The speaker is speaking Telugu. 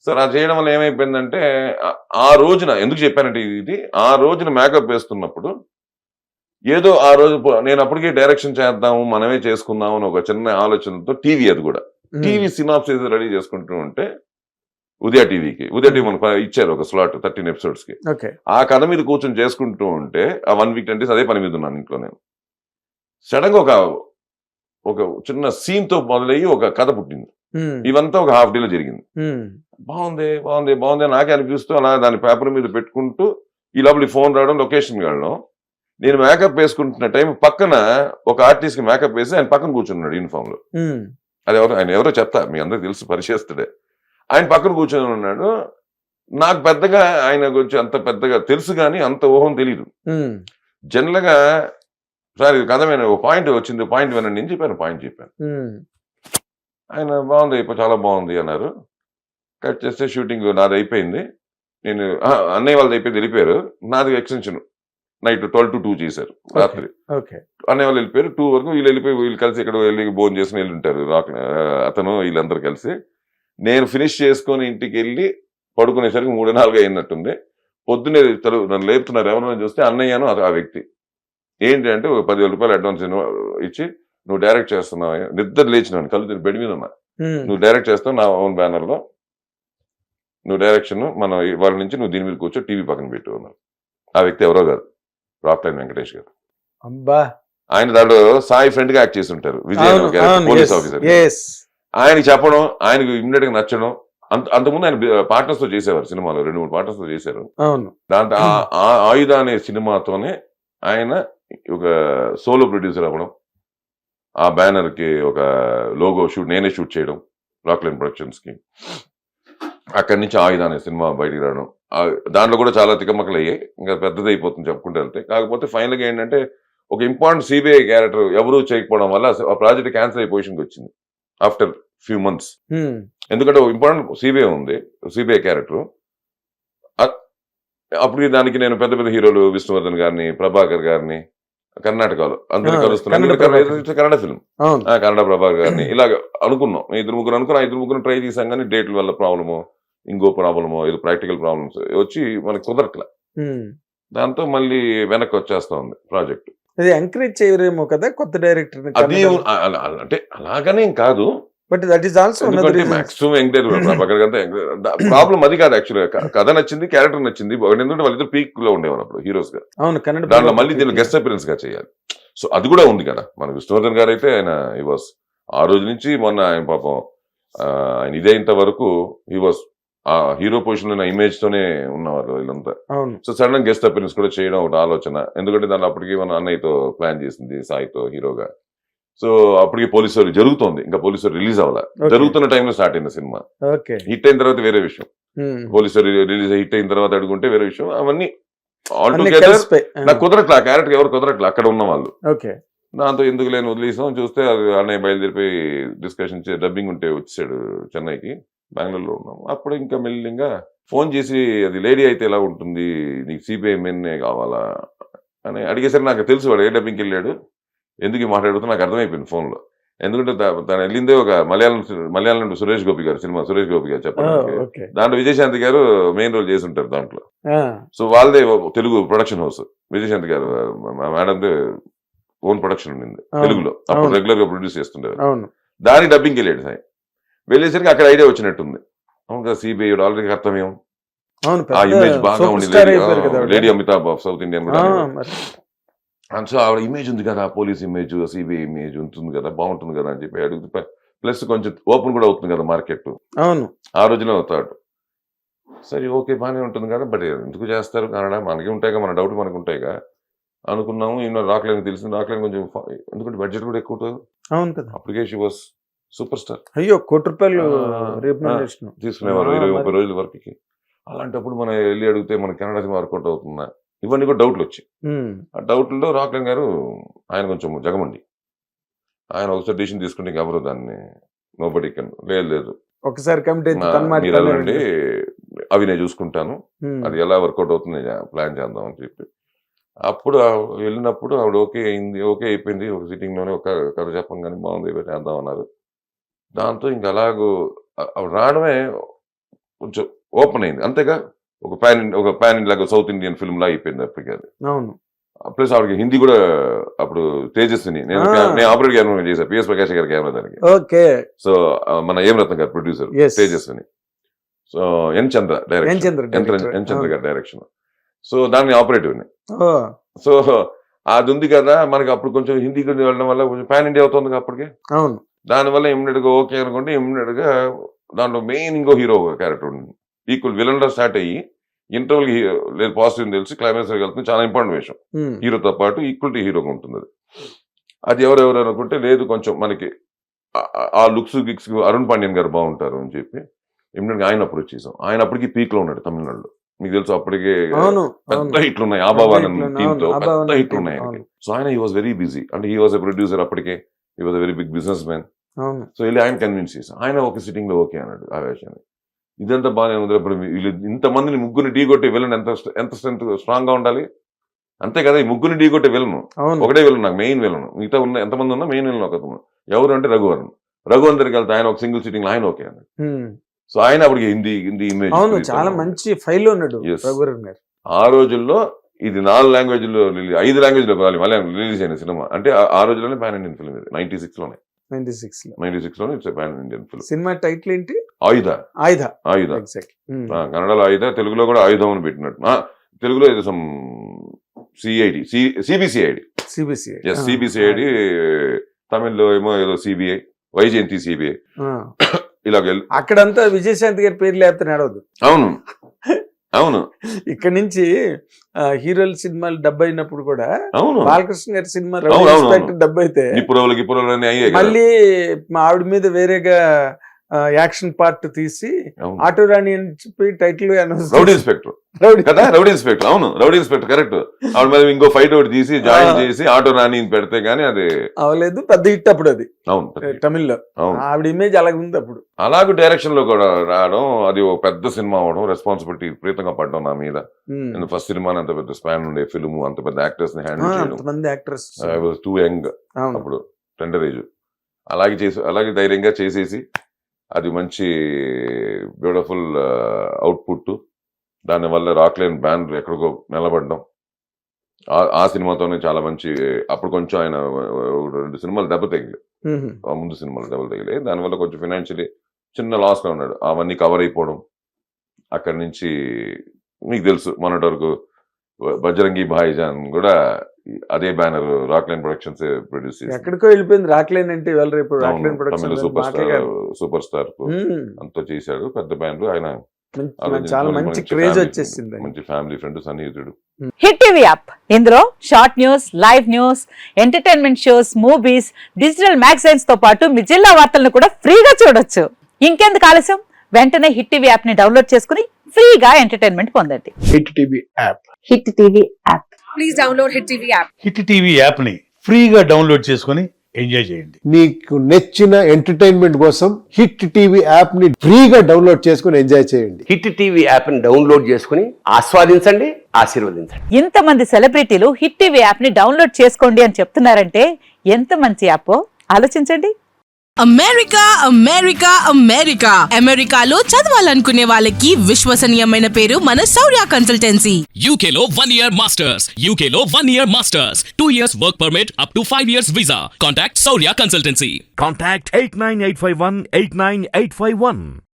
సార్ అది చేయడం వల్ల ఏమైపోయిందంటే ఆ రోజున ఎందుకు చెప్పానంటే ఇది ఆ రోజున మేకప్ వేస్తున్నప్పుడు ఏదో ఆ రోజు నేను అప్పటికే డైరెక్షన్ చేద్దాము మనమే చేసుకుందాం అని ఒక చిన్న ఆలోచనతో టీవీ అది కూడా టీవీ సినాప్సిస్ రెడీ చేసుకుంటూ ఉంటే ఉదయ టీవీకి ఉదయ టీవీ మనకు ఇచ్చారు ఒక స్లాట్ 13 ఎపిసోడ్స్ కి ఆ కథ మీద కూర్చొని చేసుకుంటూ ఉంటే ఆ 1 వీక్ అంటే అదే పని మీద ఉన్నాను ఇంట్లో నేను సడన్ గా ఒక చిన్న సీన్ తో మొదలయ్యి ఒక కథ పుట్టింది ఇవంతా ఒక హాఫ్ డేలో జరిగింది బాగుంది బాగుంది బాగుంది నాకే అనిపిస్తూ అలా దాని పేపర్ మీద పెట్టుకుంటూ ఈ లోపల ఫోన్ రావడం లొకేషన్ వెళ్ళడం నేను మేకప్ వేసుకుంటున్న టైం పక్కన ఒక ఆర్టిస్ట్ కి మేకప్ వేసి ఆయన పక్కన కూర్చున్నాడు యూనిఫామ్ లో అది ఆయన ఎవరో చెప్తా మీ అందరికి తెలుసు పరిచేస్తుడే ఆయన పక్కన కూర్చొని ఉన్నాడు నాకు పెద్దగా ఆయన గురించి అంత పెద్దగా తెలుసు కానీ అంత ఊహం తెలియదు జనరల్ గా సార్ ఇది కథమైన ఒక పాయింట్ వచ్చింది పాయింట్ వినండి నేను చెప్పాను పాయింట్ చెప్పాను ఆయన బాగుంది చాలా బాగుంది అన్నారు కట్ చేస్తే షూటింగ్ నాది అయిపోయింది నేను అన్నయ్య వాళ్ళది అయిపోయింది వెళ్ళిపోయారు నాది ఎక్స్టెన్షన్ నైట్ 12 to 2 చేశారు రాత్రి అన్నయ్య వాళ్ళు వెళ్ళిపోయారు 2 వరకు వీళ్ళు కలిసి ఇక్కడ వెళ్ళి భోజనం చేసుకుని వెళ్ళి ఉంటారు అతను వీళ్ళందరూ కలిసి నేను ఫినిష్ చేసుకొని ఇంటికి వెళ్ళి పడుకునేసరికి 3-4 అయినట్టుంది పొద్దున్నే నన్ను లేపుతున్నారు ఎవరైనా చూస్తే అన్నయ్యను ఆ వ్యక్తి ఏంటి అంటే 10,000 రూపాయలు అడ్వాన్స్ ఇచ్చి నువ్వు డైరెక్ట్ చేస్తున్నావు నిద్ర లేచినాను కళ్ళు బెడ్ మీద ఉన్నా నువ్వు డైరెక్ట్ చేస్తావు నా ఓన్ బ్యానర్ లో నువ్వు డైరెక్షన్ మన వాళ్ళ నుంచి నువ్వు దీని మీద కూర్చో టీవీ పక్కన పెట్టు అన్నారు ఆ వ్యక్తి ఎవరో కాదు రాక్లైన్ వెంకటేష్ గారు ఆయన దాంట్లో సాయి ఫ్రెండ్ గా యాక్ట్ చేసి ఉంటారు విజయ్ పోలీస్ ఆఫీసర్ ఆయనకి చెప్పడం ఆయనకు ఇమ్మీడియట్ గా నచ్చడం అంతకుముందు ఆయన పార్ట్నర్స్ తో చేసేవారు సినిమాలో 2-3 పార్ట్నర్స్ తో చేశారు దాంతో ఆయుధ అనే సినిమాతోనే ఆయన ఒక సోలో ప్రొడ్యూసర్ అవ్వడం ఆ బ్యానర్ కి ఒక లోగో షూట్ నేనే షూట్ చేయడం రాక్లైన్ ప్రొడక్షన్స్ కి అక్కడి నుంచి ఆయుధ అనే సినిమా బయటికి రావడం దాంట్లో కూడా చాలా తికమకలు అయ్యాయి ఇంకా పెద్దది అయిపోతుంది చెప్పుకుంటూ వెళ్తే కాకపోతే ఫైనల్ గా ఏంటంటే ఒక ఇంపార్టెంట్ సిబిఐ క్యారెక్టర్ ఎవరూ చేయకపోవడం వల్ల ఆ ప్రాజెక్ట్ క్యాన్సిల్ అయ్యే పొజిషన్కి వచ్చింది ఆఫ్టర్ ఫ్యూ మంత్స్ ఎందుకంటే ఒక ఇంపార్టెంట్ సిబిఐ ఉంది సిబిఐ క్యారెక్టర్ అప్పుడు దానికి నేను పెద్ద పెద్ద హీరోలు విష్ణువర్ధన్ గారిని ప్రభాకర్ గారిని కర్ణాటకలో అందరూ కలుస్తున్నాను కన్నడ ఫిల్మ్ కన్నడ ప్రభాకర్ గారిని ఇలాగ అనుకున్నాం 2-3 అనుకున్నా 2-3 ట్రై చేశాం కానీ డేట్ల వల్ల ప్రాబ్లము ఇంకో ప్రాబ్లము ఏదో ప్రాక్టికల్ ప్రాబ్లమ్స్ వచ్చి మనకి కుదరట్లా దాంతో మళ్ళీ వెనక్కి వచ్చేస్తా ఉంది ప్రాజెక్ట్ ఎంకరేజ్ చేయరేమో కదా కొత్త డైరెక్టర్ అది అంటే అలాగనే కాదు but that is also maximum problem అది కాదు యాక్చువల్గా కథ నచ్చింది క్యారెక్టర్ నచ్చింది ఎందుకంటే వాళ్ళిద్దరు పీక్ లో ఉండేవారు అప్పుడు హీరోస్ గా దాంట్లో మళ్ళీ దీన్ని గెస్ట్ అపిరెన్స్ గా చేయాలి సో అది కూడా ఉంది కదా మన విష్ణువర్ధన్ గారు అయితే ఆయన ఈ వాస్ ఆ రోజు నుంచి మొన్న ఆయన పాపం ఆయన ఇదేంత వరకు ఈ వాస్ ఆ హీరో పొజిషన్ లో ఇమేజ్ తోనే ఉన్నవారు వీళ్ళంతా సో సడన్ గెస్ట్ అపిరెన్స్ కూడా చేయడం ఒక ఆలోచన ఎందుకంటే దాన్ని అప్పటికి మన అన్నయ్యతో ప్లాన్ చేసింది సాయితో హీరోగా సో అప్పటికి పోలీసు జరుగుతోంది ఇంకా పోలీసు రిలీజ్ అవ్వాల జరుగుతున్న టైంలో స్టార్ట్ అయింది సినిమా హిట్ అయిన తర్వాత వేరే విషయం పోలీసు రిలీజ్ హిట్ అయిన తర్వాత అడుగుంటే వేరే విషయం అవన్నీ ఆల్ టుగెదర్ నాకు కుదరట్లా ఆ క్యారెక్టర్ ఎవరు కుదరట్లా అక్కడ ఉన్న వాళ్ళు దాంతో ఎందుకు లేని వదిలేసాం చూస్తే అది అన్నయ్య బయలుదేరిపోయి డిస్కషన్ డబ్బింగ్ ఉంటే వచ్చాడు చెన్నైకి బెంగళూరులో ఉన్నాం అప్పుడు ఇంకా మెల్లిగా ఫోన్ చేసి అది లేడీ అయితే ఎలా ఉంటుంది నీకు సిబిఐ మెన్నే కావాలా అని అడిగేసరికి నాకు తెలుసు వాడు ఏ డబ్బింగ్కి వెళ్ళాడు ఎందుకు మాట్లాడుతూ నాకు అర్థమైపోయింది ఫోన్లో ఎందుకంటే తను వెళ్ళిందే ఒక మలయాళం సురేష్ గోపి గారు సినిమా సురేష్ గోపి గారు చెప్పడానికి దాంట్లో విజయశాంతి గారు మెయిన్ రోల్ చేసి ఉంటారు దాంట్లో సో వాళ్ళదే తెలుగు ప్రొడక్షన్ హౌస్ విజయశాంతి గారు మేడందే ఓన్ ప్రొడక్షన్ ఉండింది తెలుగులో అప్పుడు రెగ్యులర్ గా ప్రొడ్యూస్ చేస్తుంటారు దాని డబ్బింగ్కి వెళ్ళాడు సాయి వెళ్ళేసరికి అక్కడ ఐడియా వచ్చినట్టుంది అవును కదా సిబిఐ ఆల్రెడీ కర్తవ్యం ఆ ఇమేజ్ బాగా ఉండింది లేడీ అమితాబ్ సౌత్ ఇండియన్ కూడా సో ఆవిడ ఇమేజ్ ఉంది కదా పోలీస్ ఇమేజ్ సిబిఐ ఇమేజ్ ఉంటుంది కదా బాగుంటుంది కదా అని చెప్పి అడుగుతూ ప్లస్ కొంచెం ఓపెన్ కూడా అవుతుంది కదా మార్కెట్ ఆ రోజునే అవుతాడు సరే ఓకే బాగానే ఉంటుంది కదా బట్ ఎందుకు చేస్తారు కన్నడ మనకి ఉంటాయిగా మన డౌట్ మనకు ఉంటాయిగా అనుకున్నాము ఈయన రాక్లైన్ తెలిసింది రాక్లైన్ కొంచెం ఎందుకంటే బడ్జెట్ కూడా ఎక్కువ ఉంటుంది అప్పటికే షీ వాస్ సూపర్ స్టార్ అయ్యో ₹1 తీసుకునేవారు 20-30 రోజుల వరకు అలాంటప్పుడు మనం వెళ్ళి అడిగితే మన కన్నడ సినిమా వర్కౌట్ అవుతుందా ఇవన్నీ కూడా డౌట్లు వచ్చాయి ఆ డౌట్లో రాక్లైన్ గారు ఆయన కొంచెం జగమండి ఆయన ఒకసారి డిసిషన్ తీసుకుంటే ఎవరు దాన్ని నోబడి లేదు ఒకసారి మీరండి అవి నేను చూసుకుంటాను అది ఎలా వర్కౌట్ అవుతుంది ప్లాన్ చేద్దాం అని చెప్పి అప్పుడు వెళ్ళినప్పుడు ఆవిడ ఓకే అయిపోయింది ఒక సిట్టింగ్ లోనే ఒక కథ చెప్పంగానే బాగుంది చేద్దాం అన్నారు దాంతో ఇంక అలాగూ రావడమే కొంచెం ఓపెన్ అయింది అంతేగా. ఒక pan India South Indian film లా అయిపోయింది అప్పటికి అది. అవును. ప్లస్ ఆవిడకి హిందీ కూడా అప్పుడు తేజస్విని నేను ఆపరేట్ కెమెరా చేశాను, పిఎస్ ప్రకాష్ గారి కెమెరా దానికి. ఓకే. సో మన ఏం రత్న గారు ప్రొడ్యూసర్, Yes. తేజస్విని. సో ఎన్ చంద్ర గారి డైరెక్షన్. సో దాన్ని ఆపరేటివ్. ఓ, సో అది ఉంది కదా మనకి అప్పుడు కొంచెం హిందీ వెళ్ళడం వల్ల కొంచెం పాన్ ఇండియా అవుతుంది అప్పటికే. అవును. దానివల్ల ఇమ్మీడియట్ గా ఓకే అనుకోండి, ఇమ్మీడియట్ గా దాంట్లో మెయిన్ ఇంకో హీరో క్యారెక్టర్ ఉంది. ఈక్వల్ విలన్ లా స్టార్ట్ అయ్యి ఇంటర్వల్ లేదు పాజిటివ్ తెలిసి క్లైమాక్స్ వెళ్తుంది. చాలా ఇంపార్టెంట్ విషయం. హీరోతో పాటు ఈక్వల్ టు హీరోగా ఉంటుంది అది. అది ఎవరెవరు అనుకుంటే లేదు కొంచెం మనకి ఆ లుక్స్ గిక్స్ అరుణ్ పాండ్యన్ గారు బాగుంటారు అని చెప్పి ఇమ్మీడియట్ గా ఆయన అప్రోచ్ చేసాం. ఆయన అప్పటికి పీక్ లో ఉన్నాడు తమిళనాడులో. మీకు తెలుసు అప్పటికే పెద్ద హిట్లు ఉన్నాయి ఆబావాన్ టీమ్ తో, పెద్ద హిట్లు ఉన్నాయి ఆయనకి. సో ఆయన హీ వాజ్ వెరీ బిజీ, అంటే హీ వాజ్ ఎ ప్రొడ్యూసర్ అప్పటికే, he was a very big businessman. So వెళ్ళి ఆయన కన్విన్స్ చేశాం. ఆయన ఒక సిట్టింగ్ లో ఓకే అన్నాడు ఆ విషయాన్ని. ఇదంతా బాగానే ఉంది. ఇప్పుడు వీళ్ళు ఇంతమందిని ముగ్గురిని ఢీ కొట్టే విలన్ ఎంత స్ట్రాంగ్ గా ఉండాలి అంతే కదా. ఈ ముగ్గురిని ఢీ కొట్టే విలను ఒకటే విలను, నాకు మెయిన్ విలను. మిగతా ఉన్న ఎంతమంది ఉన్నా మెయిన్ విలను ఒకరు. ఎవరు అంటే రఘువరన్ దగ్గరికి వెళ్తే ఆయన ఒక సింగిల్ సిట్టింగ్ ఆయన ఓకే అన్నాడు. సో ఆయన అప్పటికి హిందీ ఇమేజ్ చాలా మంచి ఫైల్ ఉన్నాడు రఘువరన్ గారు. ఆ రోజుల్లో ఇది 4 లాంగ్వేజ్ లో 5 లాంగ్వేజ్ లో మళ్ళీ రిలీజ్ అయిన సినిమా. అంటే ఆ రోజుల్లోనే పాన్ ఇండియన్ ఫిల్మ్ ఇది. 96 లోనే it's pan Indian film. Cinema title ఏంటి? ఆయుధ. కన్నడలో ఆయుధ, తెలుగులో కూడా ఆయుధం అని పెట్టినట్టు. తెలుగులో ఇది సిబిసిఐడి, తమిళ్లో ఏమో ఏదో సిబిఐ, వైజయంతి సిబిఐ. ఇలాగ అక్కడంతా విజయశాంతి గారి పేరు లేకపోతే నడవదు. అవును. ఇక్కడ నుంచి హీరోల సినిమాలు డబ్బు అయినప్పుడు కూడా బాలకృష్ణ గారి సినిమా డబ్బు అయితే మళ్ళీ ఆవిడ మీద వేరేగా యాక్షన్ పార్ట్ తీసి ఆటో రాణి అని చెప్పి టైటిల్ రౌడీ ఇన్స్పెక్టర్ కదా. రౌడీ ఇన్స్పెక్టర్, అవును రౌడీ ఇన్స్పెక్టర్ కరెక్ట్. ఆవిడ మీద ఇంకో ఫైట్ ఒకటి తీసి జాయిన్ చేసి ఆటో రాణి పెడితే గానీ అది అవలేదు. పెద్ద హిట్ అప్పుడు అది. అవును, తమిళ్లో ఆవిడ ఇమేజ్ అలాగే ఉంది అప్పుడు. అలాగే డైరెక్షన్ లో కూడా రావడం, అది ఒక పెద్ద సినిమా అవడం, రెస్పాన్సిబిలిటీ విపరీతంగా పడ్డం నా మీద. ఫస్ట్ సినిమా అంత పెద్ద స్పాన్ ఉండే ఫిల్మ్, అంత పెద్ద యాక్టర్స్ ని హ్యాండిల్ చేయడం. ఐ వాజ్ టూ యంగ్ అప్పుడు, టెండర్ ఏజ్. అలాగే ధైర్యంగా చేసేసి అది మంచి బ్యూటిఫుల్ అవుట్పుట్. దానివల్ల రాక్లైన్ బ్యాండ్ ఎక్కడికో నిలబడడం. ఆ సినిమాతోనే చాలా మంచి. అప్పుడు కొంచెం ఆయన 2 సినిమాలు దెబ్బ తగిలాయి, ఆ ముందు సినిమాలు దెబ్బలు తగిలాయి. దానివల్ల కొంచెం ఫైనాన్షియలీ చిన్న లాస్ లో ఉన్నాడు. అవన్నీ కవర్ అయిపోవడం. అక్కడి నుంచి మీకు తెలుసు మొన్నటి వరకు బజరంగి భాయిజాన్ కూడా అదే బ్యానర్ రాక్లైన్ ప్రొడక్షన్స్ ప్రొడ్యూస్ చేసి ఎక్కడికో వెళ్ళిపోయింది. రాక్లైన్ అంటే తమిళ సూపర్ స్టార్ అంతా చేశాడు, పెద్ద బ్యానర్. ఆయన చాలా మంచి క్రేజ్ వచ్చేసింది, మంచి ఫ్యామిలీ ఫ్రెండ్, సన్నిహితుడు. హిట్ టీవీ యాప్, ఇందులో short news, live news, entertainment shows, movies, digital magazines తో పాటు మీ జిల్లా వార్తలను కూడా ఫ్రీగా చూడొచ్చు. ఇంకెందుకు ఆలస్యం, వెంటనే హిట్ టీవీ యాప్ ని డౌన్లోడ్ చేసుకుని ఫ్రీగా ఎంటర్టైన్మెంట్ పొందండి. Hit TV app. Hit TV app. Please download hit TV app. Hit TV app ని ఫ్రీగా డౌన్లోడ్ చేసుకుని ఎంజాయ్ చేయండి. మీకు నచ్చిన ఎంటర్టైన్మెంట్ కోసం హిట్ టీవీ యాప్ ని ఫ్రీగా డౌన్లోడ్ చేసుకుని ఎంజాయ్ చేయండి. హిట్ టీవీ యాప్ ని డౌన్లోడ్ చేసుకుని ఆస్వాదించండి, ఆశీర్వదించండి. ఇంతమంది సెలబ్రిటీలు హిట్ టీవీ యాప్ ని డౌన్లోడ్ చేసుకోండి అని చెప్తున్నారంటే ఎంత మంచి యాప్ ఆలోచించండి. అమెరికా అమెరికా అమెరికా అమెరికాలో చదవాలనుకునే వాళ్ళకి విశ్వసనీయమైన పేరు మన శౌర్య కన్సల్టెన్సీ. UK లో 1 year masters, UK లో 1 year masters, 2 years work permit up to 5 years visa. Contact Saurya Consultancy. Contact 89851 89851.